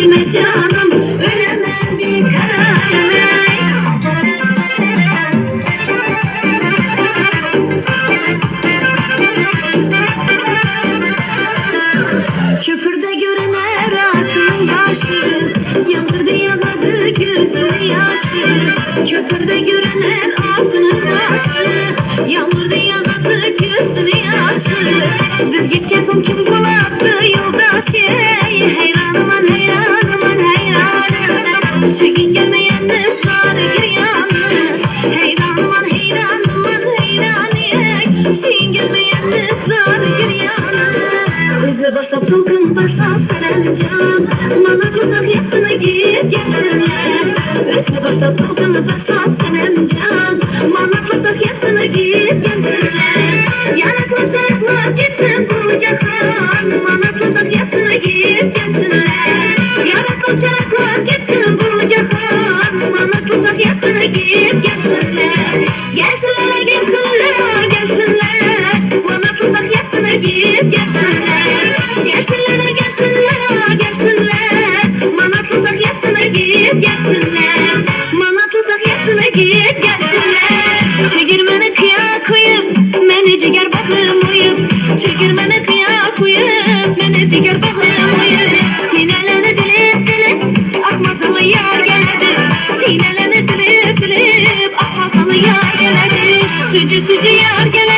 sevme canım, ölemem bir karayay. Köprüde görener atın başı, yağdırdı yağdı gözün yaşı. Köprüde görener atın başı, yağdırdı yağdı gözün yaşı. Biz gitken kim bulattı yoldaşı, hayranım an hayranım an hayranım. Şekin gelmeyen de sarı giryanı, hayranım an hayranım an hayranı. Şekin gelmeyen de sarı giryanı. Bize başlap tılgın başlap senem can, Manaklı'da yatsına giyip gelsinler. Bize başlap tılgın başlap senem can, Manaklı'da yatsına giyip gelsinler. Yanaklı çaraklı gitsin bu cahan, Manaklı'da yatsına giyip gelsinler. Yanaklı çaraklı gitsin bu cahan, Manaklı'da yatsına giyip gelsinler. Gelsinler gelsinler gelsinler, Manaklı'da yatsına giyip gelsinler. Gelsinler gelsinler gelsinler, Manatlı takyasına giyip gelsinler. Manatlı takyasına giyip gelsinler. Çekirmene kıya koyup mene ciger baklım uyup, çekirmene kıya koyup mene ciger baklım uyup. Sinelene dilip dilip akmasalı yar geledi, sinelene dilip dilip akmasalı yar geledi. Sücü sücü yar geledi.